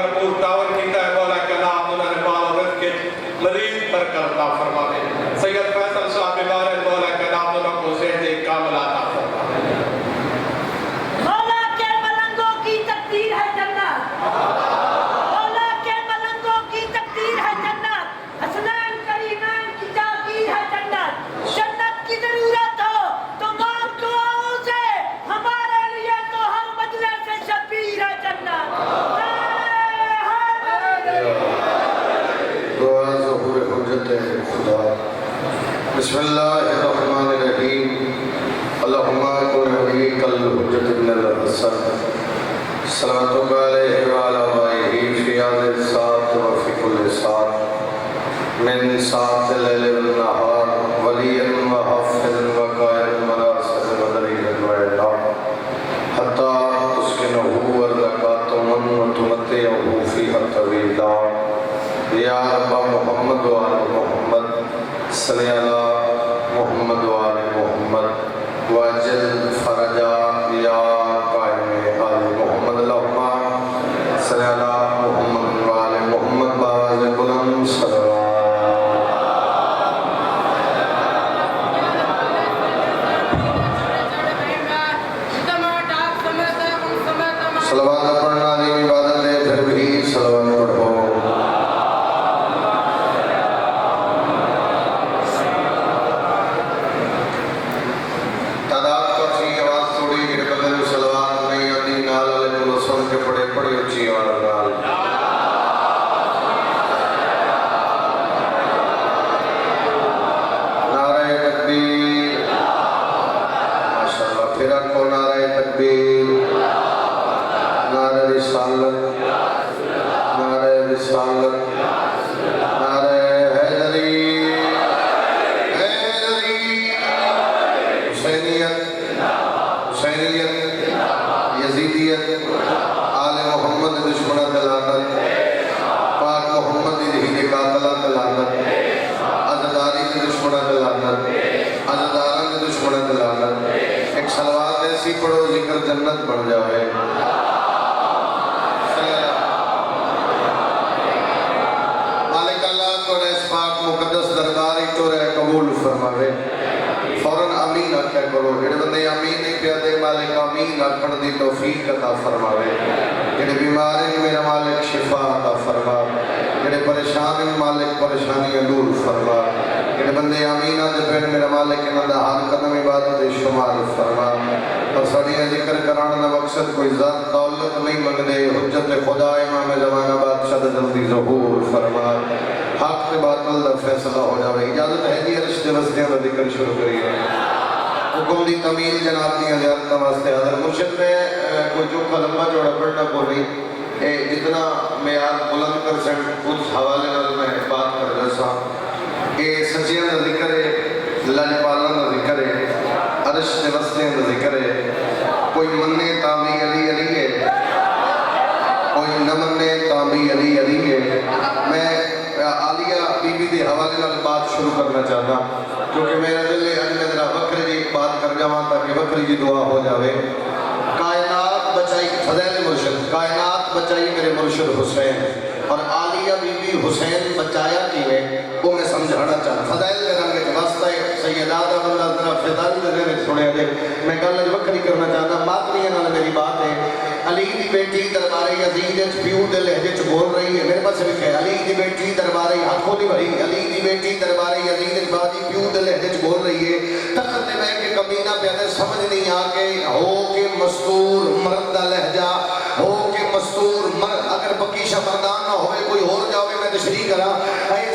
भरपूर टावर कीता है मौला का नाम उन्होंने माल और रिज़्क़ के मज़ीद बरकत अता फरमावे। सैयद फैसल साहब बीमार है मौला का नाम उनको सेहत कामिल अता फरमावे। मौला के मलंगों की तकदीर है जन्नत, मौला के मलंगों की तकदीर है जन्नत, हसनैन करीमैन की ताकीर है जन्नत। जन्नत की जरूरत हो तो मांग दुआओं से, हमारे लिए तो हर मजले से शबीर है जन्नत। दुआ ज़हूर हुज्जत खुदा। बिस्मिल्लाहिर्रहमानिर्रहीम। अल्लाहुम्मा कुन वलीकल हुज्जत इब्नुल हसन सल्लल्लाहु अलैहि व आलिहि फी हाज़िल सात व फी कुल्लि सात मिन सात लैल व नहार वलियन व हाफ़िज़न व क़ाइदन व नासिरन व दलीलन व इलाम हत्ता तुस्किनहु अर्ज़क़तुमन व तुमत्तिअहु फ़ीहा तवीला। या रब्बा मुहम्मद व आले मुहम्मद सल्ली अला मुहम्मद व आले मुहम्मद वजल फरजा या कायम आले मुहम्मद। अल्लाहुम्मा सल्ली अला मुहम्मद व आले मुहम्मद बावाज़ बुलंद सल्लल्लाहु सलवात पढ़ना वाली इबादत है, फिर भी सलवात पढ़ो। तादाद काफी, आवाज थोड़ी, जिहड़े बंदे नूं सलवात नहीं आती नाल वाले कोलों सुन के पढ़े, बड़ी उच्ची आवाज नाल। नारे तकबीर, माशाअल्लाह। फिर आखो नारे तकबीर, नारे रिसालत, नारे रिसालत, नारे हैदरी, हैदरी, हुसैनियत, हुसैनियत, यजीदियत, आले मोहम्मद दुश्मन दलालत, पाक मोहम्मद दी कातला दलालत, अज़दारी दी दुश्मन दलालत, अज़दारा दी दुश्मन दलालत। एक सलवात ऐसी पढ़ो जिक्र जन्नत बन जाए। मालिक अल्लाह तोरे इस पाक मुकद्दस दरबार ही तोरे कबूल फरमावे। फौरन आमीन आख्या करो। जेड़े बंदे आमीन नहीं पिया दे मालिक आमीन आखण दी तौफीक अता फरमावे। जेड़े बीमार हैं मेरा मालिक शिफा अता फरमा। जेड़े परेशान हैं मालिक परेशानियां दूर फरमा। जेड़े बंदे आमीन आते पे मेरा मालिक इन्हां दा हर कदम इबादत शुमार फरमा। और साड़ियां जिक्र कराने का मकसद कोई ज़ात दौलत नहीं मंगदे, हुज्जत खुदा इमाम ज़माना बादशाह दा जल्दी ज़हूर फरमा। हक ते बातिल दा फैसला हो जावे। इजाजत है जी अरश दे वस्तियां दा जिक्र शुरू करिए। हुक्म दी तमील जनाब दी ज़ियारत वास्ते हाज़िर। मुर्शिद में कोई चौखा लंबा चौड़ा पढ़ना को नहीं, जितना मेयार बुलंद कर सक उस हवाले नाल मैं बात कर रहा सा। ये सच्चियां दा जिक्र है, लजपालां दा जिक्र है, अरश दे वस्तियां दा जिक्र है। कोई मन्ने तामी अली अली है, कोई न मन्ने तामी अली अली है। मैं आलिया बीबी के हवाले नाल बात शुरू करना चाहता, क्योंकि मेरा दिल है अज मैं जरा वक्री जी बात कर जावा ताकि वक्री जी दुआ हो जाए। कायनात बचाई फज़ैल मुर्शिद, कायनात बचाई मेरे मुर्शिद हुसैन, और आलिया बीबी हुसैन बचाया किवें वो मैं समझाना चाहता। फज़ैल के रंग वास्ता सैयदा दा बंदा जरा फ़िदाई दे विच सुने दे। मैं गल वक्री करना चाहता, मातमीआं नाल मेरी बात है। अली की बेटी दरबारे यजीद प्यू के लहजे च बोल रही है। मेरे पास लिखा है अली की बेटी दरबारे, हाथों नहीं भरी, अली की बेटी दरबारे यजीद बाजी प्यू के लहजे च बोल रही है। तख्त ते बैठ के कमीना प्यादे समझ नहीं आ के हो के मस्तूर मर्द का लहजा हो के मस्तूर मर्द। अगर बकीशा मर्दान ना होवे कोई होर जावे मैं तशरीह करा।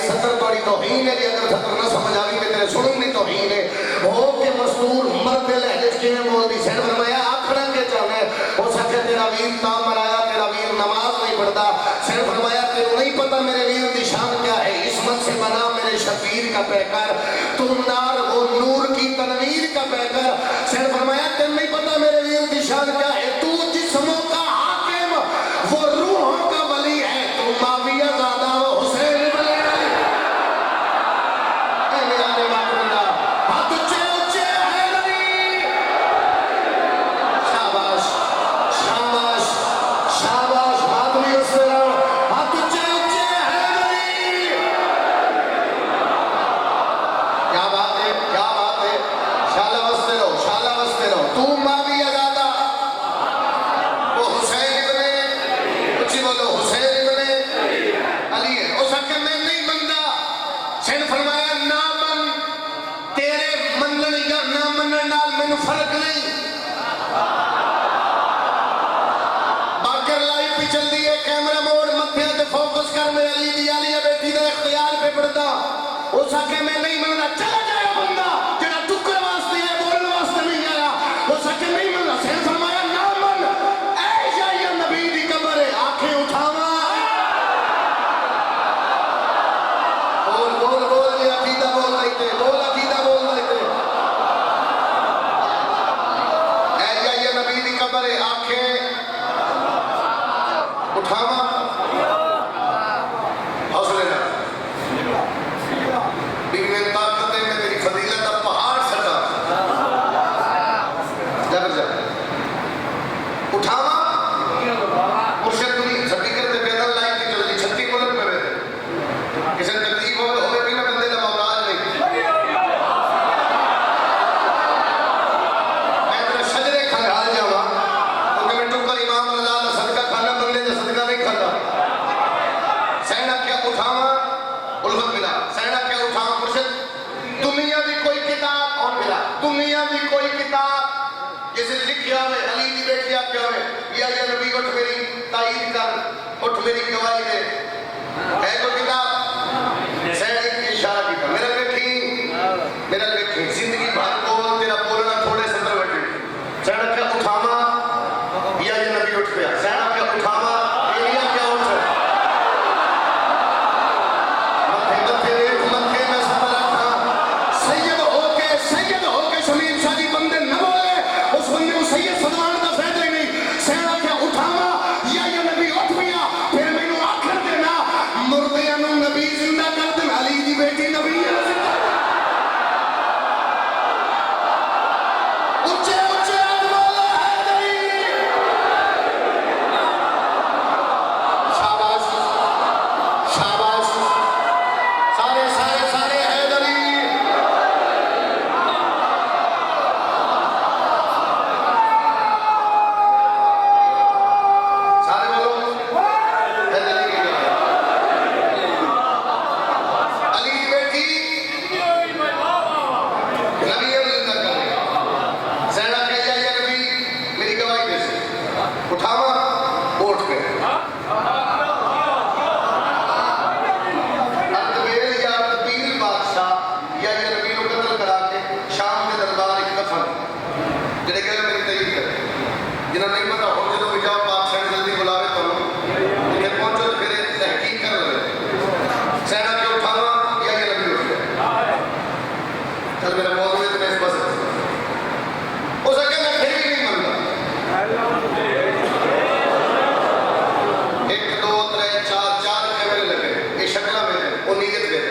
सतर बड़ी तौहीन है जी, अगर सतर ना समझ आवी मैं तेरे सुनन दी तौहीन है। हो के मस्तूर मर्द के लहजे च किवें बोलदी सैन फरमाया आखड़ा के चाहे हो सके तेरा वीर ना मराया, तेरा वीर नमाज नहीं पढ़ता। सैन फरमाया तेरे नहीं पता मेरे वीर की शान क्या है। इस्मत से बना मेरे शबीर का पैकर, तुम नार हो नूर की तनवीर का पैकर। सैन फरमाया तेरे नहीं पता मेरे वीर की शान क्या है। तू जिस्मों का हाकिम वो रूहों का वली है, तू माविया ज़ादा वो हुसैन वली है। हाथ ऊंचे ऊंचे हैदरी, शाबाश शाबाश शाबाश, हाथ भी उस तरह आख्या मैं नहीं मनना, चला जाए बंदा जेड़ा टुकर वास्ते है, बोलने वास्ते नहीं आया। उस आख्या नहीं मनना, सैन फरमाया ना मन, ऐ या नबी दी कब्र है, आंखें उठावा। बोल बोल बोल ये अकीदा बोल रही थे, बोल अकीदा बोल रहे थे। ऐ या नबी दी कब्र है, आंखें उठावा। हौसले ना बिगड़े ताकत है, मैं तेरी फजीलत का पहाड़ सटा जब जब उठावा। मुर्शिद तुनी छठी करते पैदल लाइन की चलती 36 मुल्क में रहते, किसी ने तकलीफ होवे भी ना बंदे का मोहताज नहीं। मैं तेरा शजरे खंगाल जावा क्योंकि मैं टुकर इमाम रजा दा सदका खाना, बंदे का सदका नहीं खाता। सैना क्या उठावा उल्फत मिला, सैना क्या उठावा। मुर्शिद दुनिया की कोई किताब और मिला, दुनिया की कोई किताब जैसे लिखिया है अली दी बेटी आख्या है या नबी उठ मेरी ताईद कर, उठ मेरी गवाही दे, है कोई किताब? सैन की इशारा किया, मेरा बेटी जिंदगी भर बोल, तेरा बोलना थोड़े सतर बैठे। सैन क्या उठावा या नबी उठ गया, सैन क्या उठावा एलिया क्या उठ। मथे में सबर रखा, सैयद होके शमीम शाह जी बंदे न बोले, उस बंदे को सैयद सदवान का फायदा ही नहीं। सैना क्या उठावा या नबी उठ गया, फिर मैनू आखर देना मुर्दियां नू नबी जिंदा कर देना, अली दी बेटी नबी है। ऊंचे ऊंचे बोला हैदरी, शाबाश शाबाश, सारे सारे सारे हैदरी। सारे बोलो हैदरी की जय। अली की बेटी नबी है जिंदा कर रही। सैना कह जाए नबी मेरी गवाही दे से, उठावा उठ पे अरदबेल या अरदबील बादशाह या नबी को कत्ल करा के शाम के दरबार एक दफन जेडे कहे मेरी तईद करे, जिन्हें नहीं पता हो जो भी जाओ पाक सैन जल्दी बुलावे तो फिर पहुंचो तो फिर तहकीक कर रहे। सैना के उठावा या नबी उठ गए। चल मेरा मौजूद है तो मैं इस बस हो सके मैं फिर भी नहीं मनता। 1 2 3 4 कैमरे लगे, ये शक्ला मेरे वो नीयत मेरे।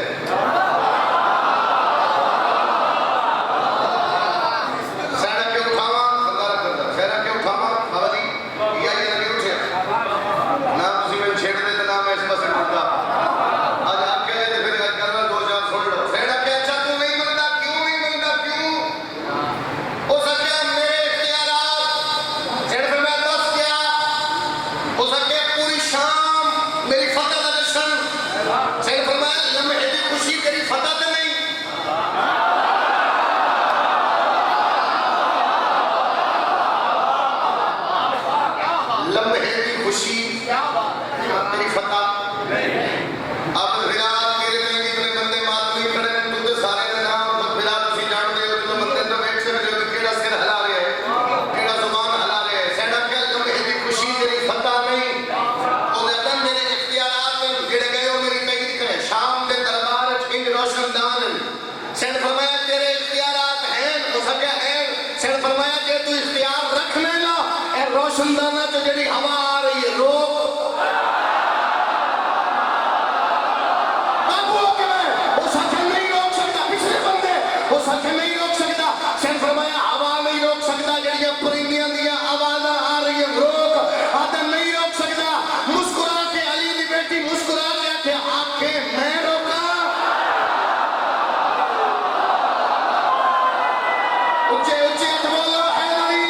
सैना के उठावा खंदारा करता, सैना के उठावा बाबा जी या नबी उठे ना तुसी मैं छेड़ दे ना मैं इस बस से उठता। आज आप कह रहे थे फिर घर में 2 4 छोड़ दो। सैना के अच्छा तू नहीं मनता, क्यों नहीं मनता, क्यों? हो सके मेरे इख्तियारात सैन फरमाया दस क्या हो सके पूरी शाम मेरी फतह का जश्न। सैन फरमाया लम्हे की खुशी तेरी फतह तो नहीं। लम्हे की खुशी तेरी फतह। अब विराट मेरे में इतने बंदे मातमी खड़े हैं, तू तो सारे दे नाम विराट तुसी जानते हो, जो बंदे तो बैठ से जो केड़ा सिर हिला रहे हैं, केड़ा जुबान हिला रहे हैं। सैना क्या लम्हे की खुशी तेरी फतह नहीं। ओ अदम मेरे इख्तियारात में जेड़े गए हो मेरी तईद करे, शाम के दरबार इंज रोशनदान। सैन फरमाया तेरे इख्तियारात हैं, हो सके हैं। सैन फरमाया जे तू इख्तियार रख लेना ए रोशनदाना तो जेड़ी हवा आ रही है रोक। नहीं रोक सकता। सैन फरमाया हवा नहीं रोक सकता, जड़ियां परिंदियां दी आवाज़ आ रही है रोक। आदम नहीं रोक सकता। मुस्कुरा के अली दी बेटी मुस्कुरा के आके आके मैं रोका। ऊंचे ऊंचे बोलो हैदरी।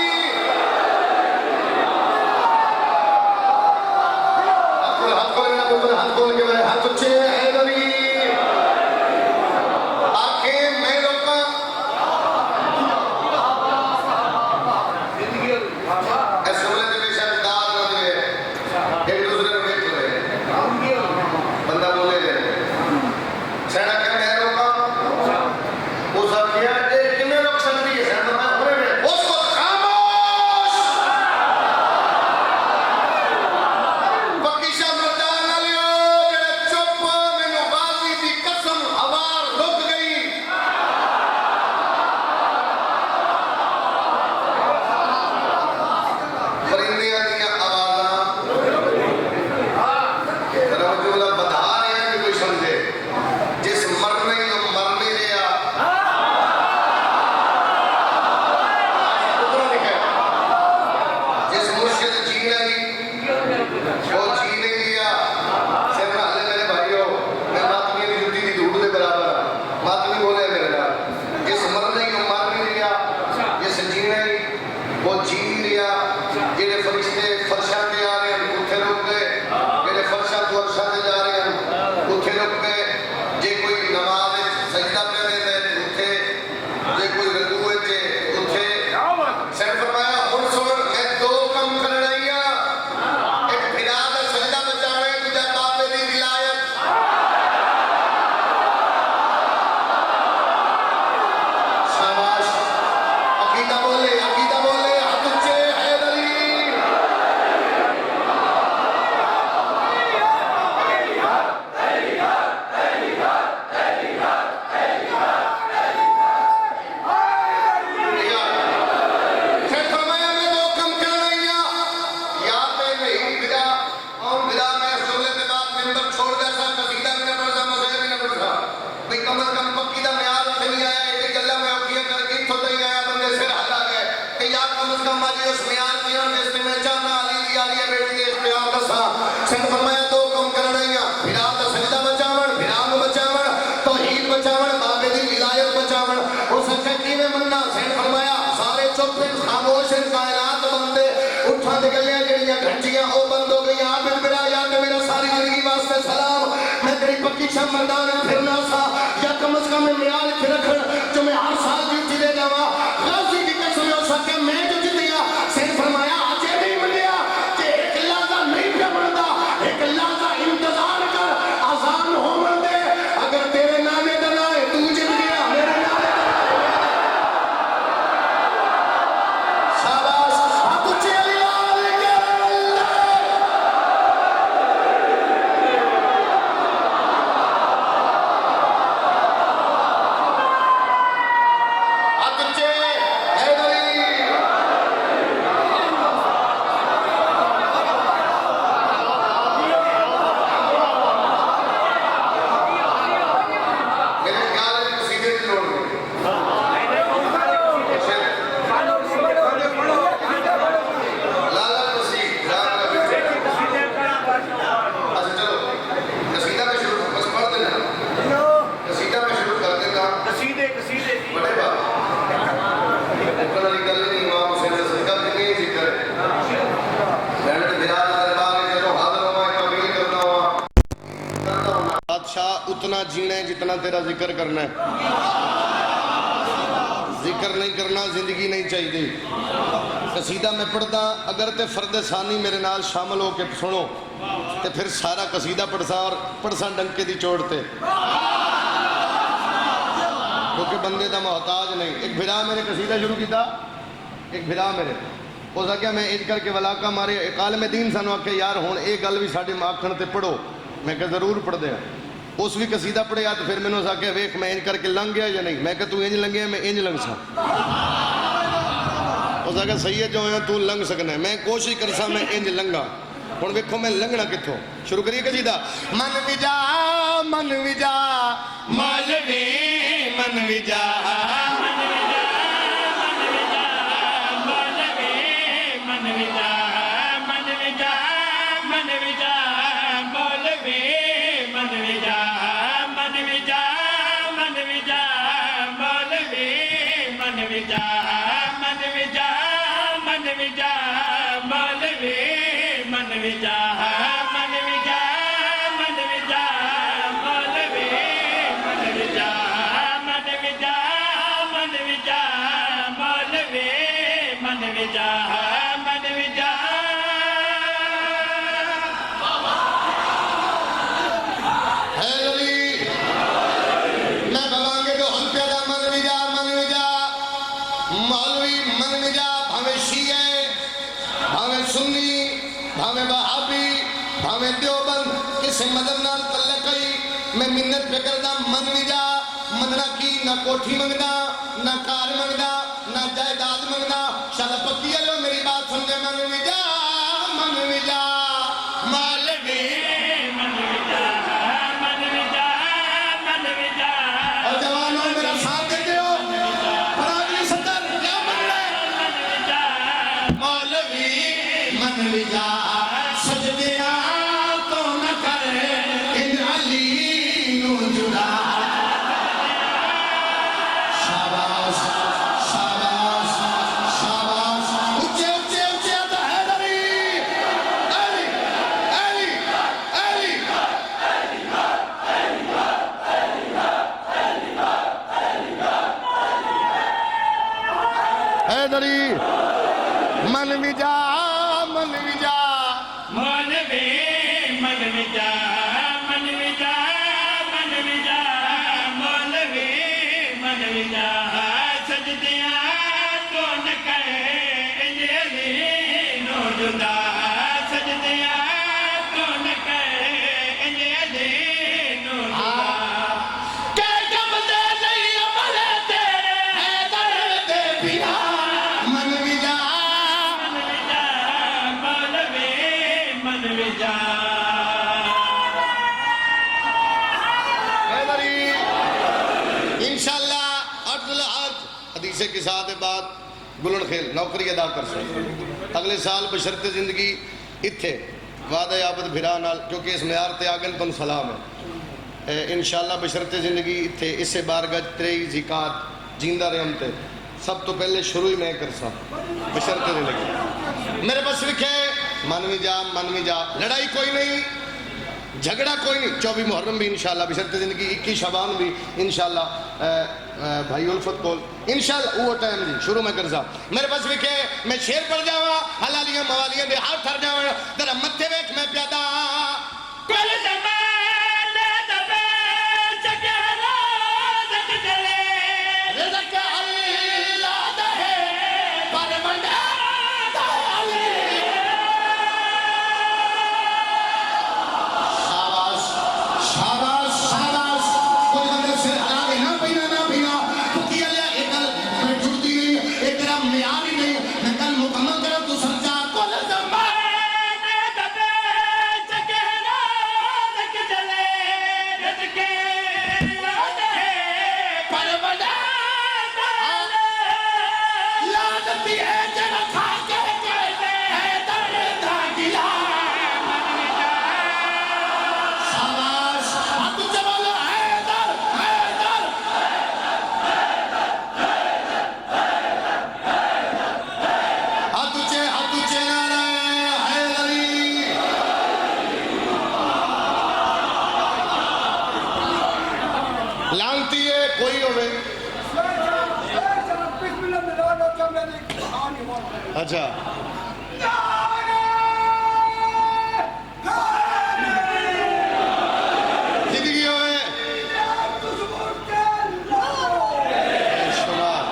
हाथ खोल मेरा ऊपर, हाथ खोल के मेरे हाथ ऊंचे हैदरी। आके मैं रोका। ऐसे बोले थे बेशक दाद न दे, एक दूसरे को देख रहे बंदा बोले सैना क्या मैं रोका। सके किवें मन्ना सैन फरमाया सारे चुप हैं खामोश हैं कायनात बंदे उठा दे गलियां जड़ियां घंटियां ओ बंद हो गई आबिद मेरा याद मेरा सारी जिंदगी वास्ते सलाम मैं तेरी पक्की छा मैदान फिरना सा या कम से कम म्यार च रखण जो मैं हर साल ड्यूटी दे जावा गाजी की कसम हो सके मैं जो जितिया सैन फरमाया अजे नहीं मिलिया कि एक लाजा नहीं पे बनदा एक लाजा इंतजार कर आसान हो मंदे अगर तेरे नामे दा ना है तू जित गया मेरे नामे शाबाश हाथ ऊंचे अल्लाह के हाथ ऊंचे हैदरी मेरे ख्याल में कसीदे की लोड़ नहीं लाला कसीद अच्छा चलो कसीदा में शुरू बस पढ़ देना कसीदा में शुरू कर देना बड़े बात ऊपर वाली गल नहीं इमाम हुसैन का सदका नहीं जिक्र मैंने बिलाल दरबार में जो हाजिर हुआ कबील करना हुआ बादशाह उतना जीना है जितना तेरा जिक्र करना है जिक्र नहीं करना जिंदगी नहीं चाहिए कसीदा मैं पढ़दा अगर ते फर्द सानी मेरे नाल शामिल हो के सुनो ते फिर सारा कसीदा पढ़सा और पढ़सा डंके दी चोट ते क्योंकि बंदे दा मोहताज नहीं एक भिरा मेरे कसीदा शुरू किया एक भिरा मेरे हो सके मैं इंज करके वलाका मारे कालम दीन सानू आखे यार हुण ये गल भी साडे आखण ते पढ़ो मैं कहा जरूर पढ़दे हैं उस भी कसीदा पढ़िया तो फिर मैंने आख्या वेख मैं इंज करके लंघ गया या नहीं मैं कहा तू इंज लंघिया मैं इंज लंघ सा उस आख्या सही है जो है तू लंघ सकना है मैं कोशिश करसा मैं इंज लंघा हुण वेखो मैं लंघना कित्थों शुरू करिए कसीदा मन विजा मौलवी मन विजा मदद नाल तल्लकई मैं मिन्नत पे करदा मन विजा मनना की ना कोठी मंगदा ना कार मंगदा ना जायदाद मंगदा शाला पक्की लो मेरी बात सुन ले मन विजा मौलवी मन विजा और जवानों मेरा साथ देते हो पर अगली सत्तर क्या मन विजा मौलवी मन विजा सजदिया मन विजा सजदिया तो न करे नो जुदा सजदिया तो न करे नो जुदा के कम दे नहीं अमल तेरे है दर्द पिया मन विजा मौलवी मन विजा हदीसे के साथ बाद गुलन खेल नौकरी अदा कर सकते अगले साल बशरते जिंदगी इत्थे वादा आबद भिरा नाल क्योंकि इस म्यार ते आगन तुम सलाम है इंशाअल्लाह बशरते जिंदगी इत्थे इससे बारगज 23 ज़िकात जिंदा रहम ते सब तो पहले शुरू ही मैं कर सा बशर्ते नहीं लगी मेरे पास लिखे मन में जा लड़ाई कोई नहीं झगड़ा कोई नहीं 24 मुहर्रम भी इंशाल्लाह बशर्ते जिंदगी 21 शबान भी इंशाल्लाह भाई उल्फत कोल इंशाल्लाह वो टाइम जी शुरू में कर सा मेरे पास लिखे मैं शेर पढ़ जावा हलालियां मवालियां दे हाथ थर जावा तेरा मत्थे वेख मैं प्यादा कुल ज़माने दबे जगहरा दक चले रिज़्क़ अल्लाह दा है पर मंडा दा अली शाबाश शाबाश कोई बंदे से आगे ना पीना तो किया ले एक जुड़ती नहीं एक तेरा म्यार ही नहीं नकल मुकम्मल करो तू समझा कुल ज़माने दबे जगहरा दक चले रिज़्क़ अल्लाह दा है पर मंडा दा अली लानती है जरा खा के कहते हैं दर्द दा गिला शाबाश हाथ ऊंचे बोलो हैदर हैदर हाथ ऊंचे नारा हैदरी लानती है कोई होवे अच्छा जिंदगी होवे शुमार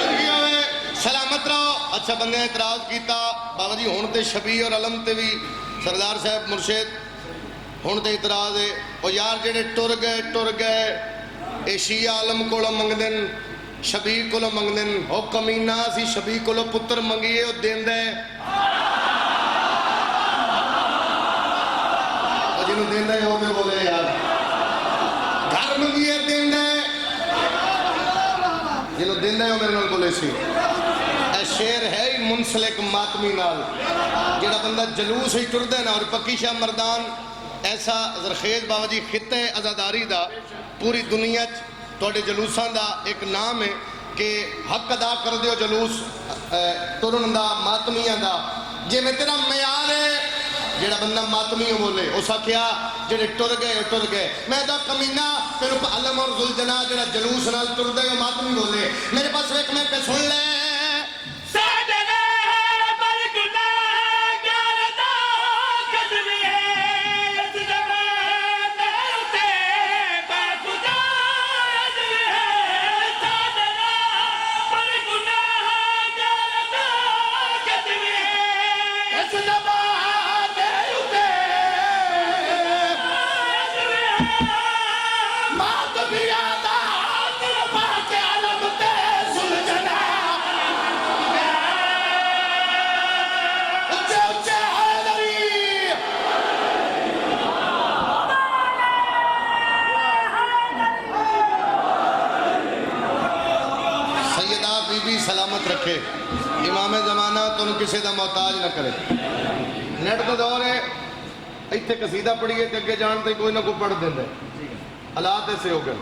जिंदगी होवे सलामत रहो अच्छा बंदे इतराज किया बाबा जी हुण ते शबी और अलम ते भी सरदार साहब मुर्शिद हुण ते इतराज है ओ यार जेडे टुर गए ए शिया आलम कोलों मंगदे न शबी कोलों मंगदे न ओ कमीना असी शबी कोलों पुत्र मंगीए ओ देंदा है ओ जिन्हों देंदा है ओ ते बोले यार घर मंगीए देंदा है जिन्हों देंदा है ओ मेरे नाल बोले सी ए शेर है ही मुंसलिक मातमी नाल जेड़ा बंदा जलूस ही टुरदा ना और पक्की शाह मर्दान ऐसा जरखेज बाबा जी खिते आज़ादारी दा पूरी दुनिया थोड़े जलूसा का एक नाम है कि हक अदा कर दियो जलूस तुरन का मातमिया का जिमें तेरा म्यार है जेड़ा बंदा मातमी बोले उस आख्या जेडे टुर गए मैं तो कमीना तेन अलम और जुलजना जेड़ा जलूस नाल टुरदा है मातमी बोले मेरे पास एक मैं पे सुन ले साडने पर गुनाहगार दा कदम है इस ज़माने उते बेखुदा आदमी है साडने पर गुनाहगार दा कदम है इस ज़माने उते आदमी है मातमिया दा हाथ पाके अलम ते सुलझना सलामत रखे इमाम जमाना तुम किसी का मोहताज न करे नेट का दौर है इतने कसीदा पढ़िए तो अगे जान तो कोई ना कोई पढ़ देंगे हालात ऐसे हो गए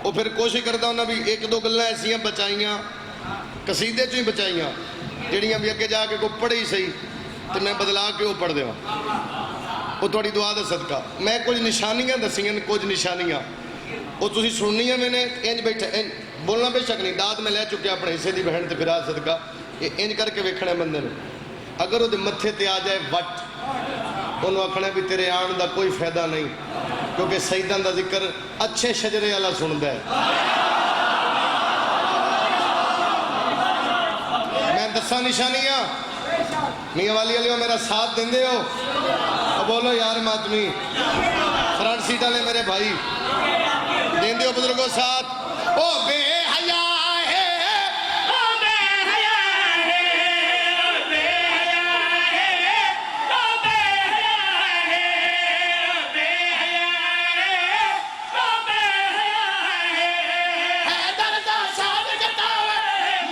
वो फिर कोशिश करता उन्हें भी एक दो गल्लां ऐसियां बचाइयां कसीदे चो ही बचाइयां जड़ियां भी अगे जाके कोई पढ़े ही सही तो मैं बदला के वो पढ़ देवां वो थोड़ी दुआ का सदका मैं कुछ निशानियां दसियां कुछ निशानियां वो तुम सुननियां मैंने इंज बैठा बोलना बेशक नहीं दाद मैं लै चुकिया अपने हिस्से की बहन से फिर सदका इंज करके वेखना बंदे ने अगर वो मत्थे ते आ जाए वट उन्होंने आखना भी तेरे आने का कोई फायदा नहीं क्योंकि सईदां का जिक्र अच्छे शजरे वाला सुनता है मैं दसा निशानियां मियां वाली वाले मेरा साथ देंदे हो और बोलो यार मातमी फ्रंट सीट वाले मेरे भाई देंदे हो बुजुर्गों साथ ओ बेहया है ओ बेहया है ओ बेहया है ओ बेहया है ओ बेहया है ओ बेहया है हैदर दा शान कटावे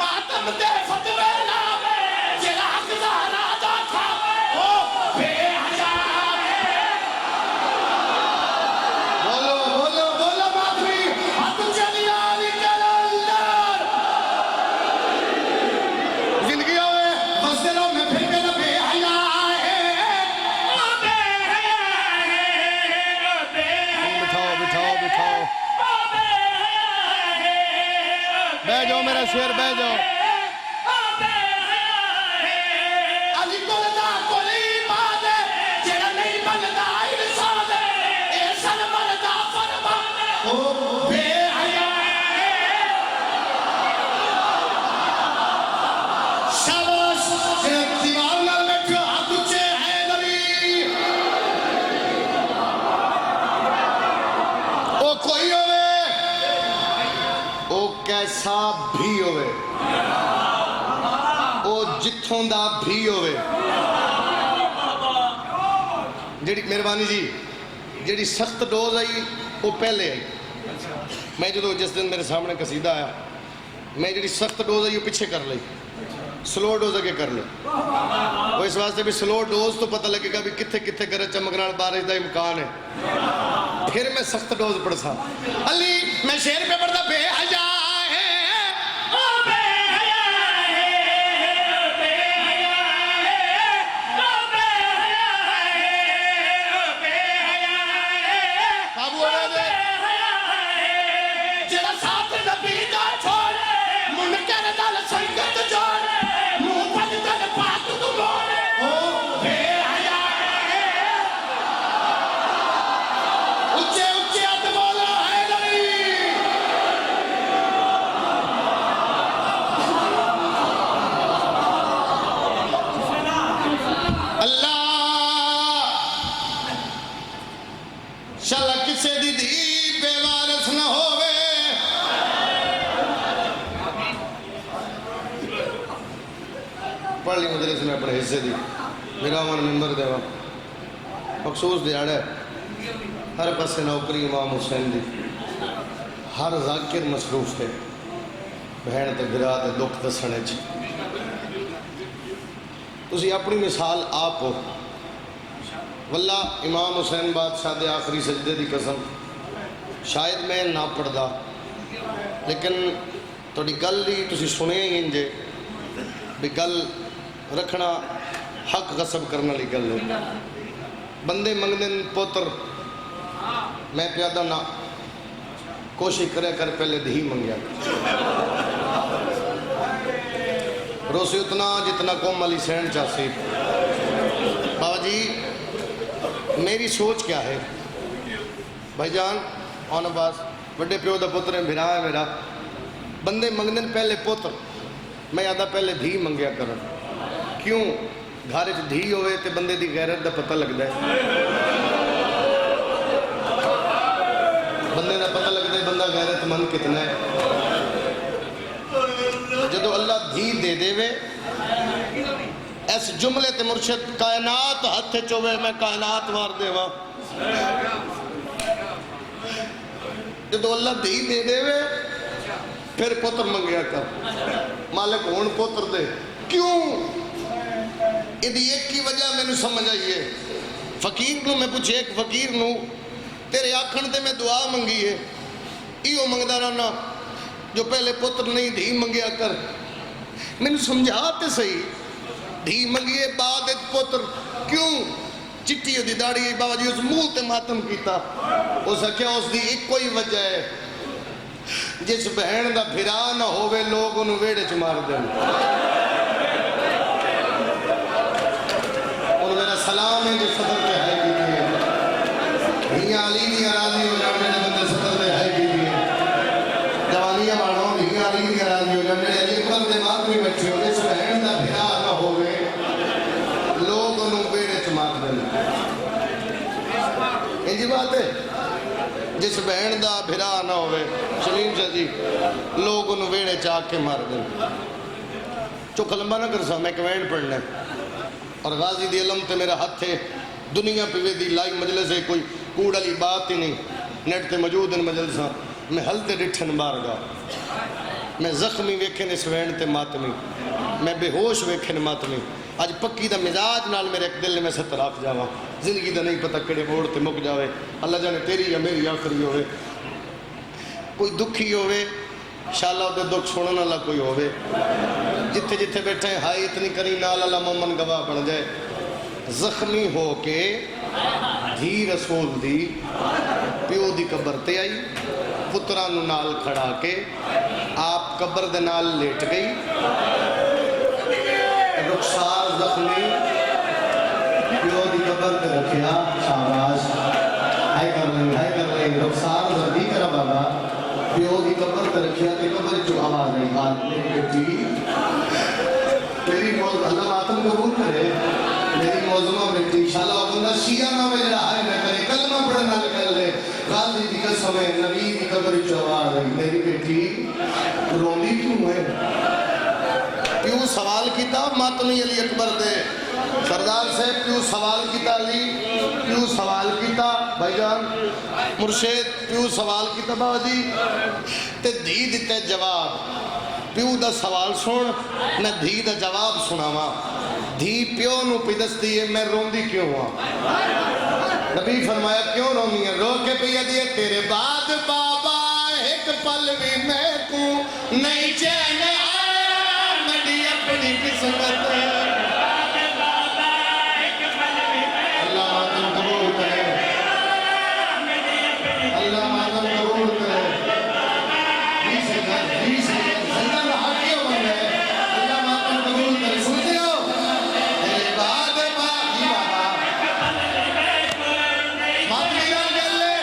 मातम दे फतवे लावे जिला हक दा राजा था ओ बेहया है शेर बह जाओ अली कोल दा कोली बात जेड़ा नहीं बनदा इंसान ए सलमान दा फरमान ओ बेहया शाबाश जे दीवार नाल बैठो हाथ ऊंचे है नबी ओ कोई होवे ओ कैसा भी होवे ओ जिथों दा भी होवे जेड़ी मेहरबानी जी जेड़ी सख्त डोज आई वो पहले आई मैं जो जिस दिन मेरे सामने कसीदा आया मैं जेड़ी सख्त डोज आई वो पीछे कर ली स्लो डोज अगे कर ली वो इस वास्ते भी स्लो डोज तो पता लगेगा भी किथे किथे गरज चमकना बारिश का इम्कान है फिर मैं सख्त डोज पढ़सा अली मैं शेर पे पढ़दा बेहया है ओ बेहया है बेहया है ओ बेहया है बेहया है काबू हो दे जेड़ा साथ नबी दा छोड़ मुनकर नाल संगत जोड़ मुंह पर तन पाक तू मोड़ ओ बेहया है ऊंचे ऊंचे हथ बोलो है नबी अल्लाह शाला किसे दी धी बेवारस न होवे पढ़ ली मजलिस में अपने हिस्से दी मेरा मन मेंबर देवा मखसूस दिहाड़ा हर पासे नौकरी इमाम हुसैन दी हर जाकिर मसरूफ है बहन ते बिरा ते दुख दसने च तुसी अपनी मिसाल आप हो वल्ला इमाम हुसैन बादशाह दे आखिरी सजदे की कसम शायद मैं ना पढ़दा लेकिन थोड़ी गल ही तुसी सुने ही इंजे भी गल रखना हक गसब करने वाली गल है बंदे मंगदे न पुत्र मैं प्यादा ना कोशिश करे कर पहले धी मंगया रोसी उतना जितना कौम अली सैन चासी बाबा जी मेरी सोच क्या है भाईजान ऑन अब्बास बड़े प्यो का पुत्र है भिरा है मेरा बंदे मंगते हैं पहले पुत्र मैं आदा पहले धी मंगया कर क्यों घर च धी होवे ते बंदे की गैरत का पता लगता है बंदे का पता लगता है बंदा गैरतमंद कितना है जो अल्लाह धी दे देवे इस जुमले ते मुर्शिद कायनात हथ चोवे मैं कायनात मार देवा जो अल्लाह धी दे देवे फिर पुत्र मंगया कर मालिक हुण पुत्र दे क्यों इहदी एक ही वजह मैनू समझ आई है फकीर नूं मैं पूछे एक फकीर नूं तेरे आखण ते मैं दुआ मंगी है इहो मंगदा रहना जो पहले पुत्र नहीं धी मंगया कर मैनू समझा ते सही धी मंगिए बाद पुत्र क्यों चिट्टी ओदी दाढ़ी बाबा जी उस मुंह ते मातम कीता उस आख्या उसकी एक ही वजह है जिस बहन का फिरा ना होवे लोग उन्हें वेड़े च मार देन और मेरा सलाम है जो सदर पे है की मियां अली दी राजी हो जाने ने बंदे सदर पे है की जवानियां मानो मियां अली दी राजी हो जाने अली अकबर दे मां भी बच्चे हो जिस बहन का फिरा ना होवे लोग उन्हें वेड़े च मार देन इंजी बात है जिस बहन का फिरा ना होवे सलीम शाह जी लोग उन्हें वेड़े च आके मार देन चुख लंबा ना कर सा मैं कमेंट पढ़ना और गाजी दी अलम ते मेरा हथ है दुनिया पिवे दी लाई मजलिस है कोई कूड़ वाली बात ही नहीं नेट ते मौजूद इन मजलिसा मैं हलते डिठन बारगा मैं जख्मी वेखे ने स्वैन ते मातमी मैं बेहोश वेखे ने मातमी अज पक्की दा मिजाज नाल मेरे एक दिल में सत्तर आख जावा जिंदगी दा नहीं पता किहड़े मोड़ ते मुक जावे अल्लाह जाने तेरी या मेरी आखिरी होवे कोई दुखी होवे शाला उहदे दुख सुनने वाला कोई होवे जिथे जिथे बैठे हाय इतनी करी नाल अल्लाह मोमन गवाह बन जाए जख्मी हो के धी रसूल दी प्यो दी कबर ते आई पुत्रां नूं नाल खड़ा के आप कब्र दे नाल लेट गई, रुखसार जख्मी प्यो दी कब्र ते रखिया, शाबाश हाय कर ले रुखसार जल्दी करा बाबा, प्यो दी कब्र ते रखिया ते कब्र चो आवाज आई, हाथ मेरी बेटी तेरी मौत अल्लाह मातम कबूल करे, मेरी मौजूमा बेटी इंशाअल्लाह बंदा शिया ना में जड़ा है ना करे, कलमा पढ़ना निकल ले, गाजी दी कसम है नबी दी कब्र चो आवाज आई, मेरी बेटी रोंदी क्यों है? क्यों सवाल किया मातमी अली अकबर दे सरदार साहब, क्यों सवाल किया अली, क्यों सवाल किया भाईजान मुर्शेद, क्यों सवाल किया बाबा जी, ते धी दिते जवाब, प्यो दा सवाल सुन मैं धी दा जवाब सुनावा, धी प्यो नू पी दसदी है मैं रोंदी क्यों हाँ, नबी फरमाया क्यों रोंदी है, रो के पी दिए तेरे बाद बाबा एक पल भी मैं को नहीं चैन आया, मेरी अपनी किस्मत अल्लाह मातम कबूल करे, अल्लाह मातम कबूल करे, जिंदा रहा क्यों बन गए, अल्लाह मातम कबूल करे, सुनते हो तेरे बाद बाबा मातमी ना कर ले,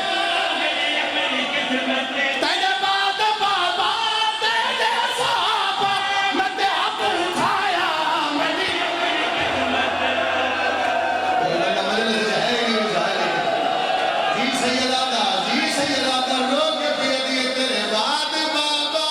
तेरे बाद बाबा तेरे साहबा मैं ते हक उठाया, मेरी जी सैयदा रो के पिया दिए तेरे बाद बाबा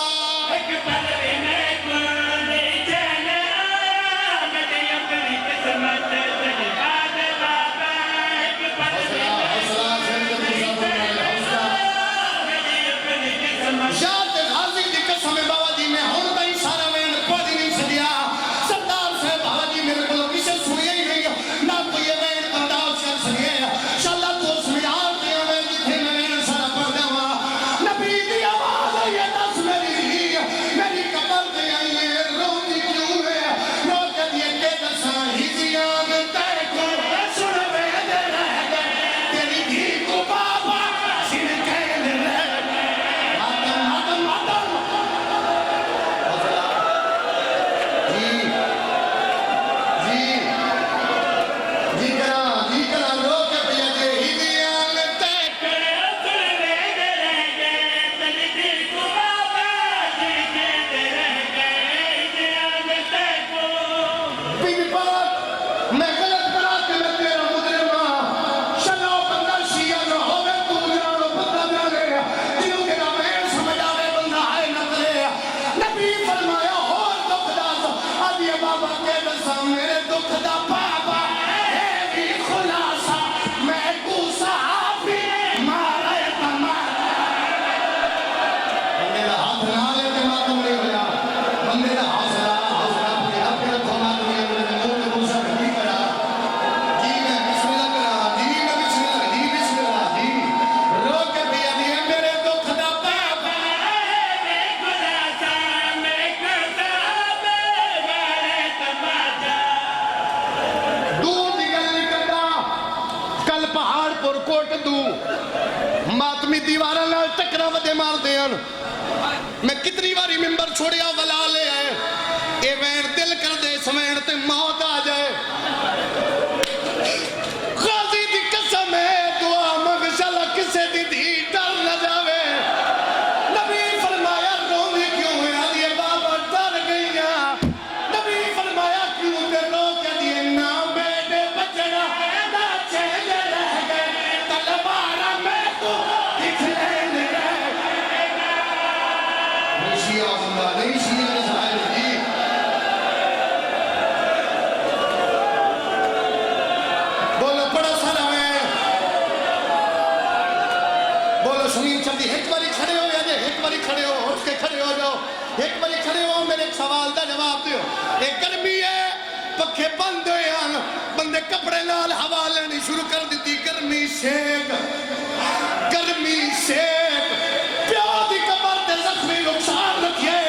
याद गाजी की कसम है बाबा जी, मैं हुण ताईं सारा वेण पढ़ नहीं सकिया, सरदार साहब बाबा जी मेरे को किसे सुनिया ही नहीं ना कोई ये वेण बर्दाश्त कर सके, शाला तो सुनियार दिया मैं जिथे मैं वेण सारा पढ़ जावा, नबी दी आवाज आई है दस मेरी कब्र ते आई है रोंदी क्यों है, रो के दिए के दसा हिजियां में तेरे को सुन वे दे रह गए, तेरी धी को बाबा सिर के ले रह गए, मातम जी करा रो के पिया दे हिजियां में मैं गलत करा के मैं तेरा मुजरिम हां, शनो बंदा शिया ना होवे तू ना बंदा जाने, जिनु तेरा मैं समझ आवे बंदा है न करे, नबी फरमाया और दुख दास आदि बाबा के दसा मेरे दुख दा बाबा है भी खुलासा, मैं को साफी मारे तमारा, बंदे दा हाथ ना ले ते मातम नहीं होया, बंदे दा हौसला अपने रखो मातम नहीं होया, मुंह पे गुस्सा नहीं करा, जी मैं बिस्मिल्लाह करा, जी बिस्मिल्लाह जी रो के पिया दिए मेरे दुख दा बाबा दूर दी गल नहीं करदा, कल पहाड़पुर कोट दू मातमी दीवारां नाल टकरा वदे मारदे हन, मैं कितनी बारी मिंबर छोड़िया वला ले आए, ए वैन दिल कर दे सवैन ते मौत आ जाए, गाजी दी कसम है दुआ मंग शाला किसे दी धी डर न जावे, नबी फरमाया रोंदी क्यों है आदि बाबा डर गईया, नबी फरमाया क्यों ते रो के दिए ना बेटे बचना ना चैन रह गए, तलवारा मैं तो दिखले नहीं रह गए, शिया बंदा नहीं शिया ने साहिब जी बोलो पड़ा सारा में बोलो सुनील चंदी एक बारी खड़े हो या एक बारी खड़े हो, उठ के खड़े हो जाओ, एक बारी खड़े हो मेरे सवाल का जवाब दो, एक गर्मी है पखे बंद हुए हैं, बंदे कपड़े नाल हवा लेनी शुरू कर दी, गर्मी सेक प्यो दी कमर ते जख्मी नुकसान रखिए,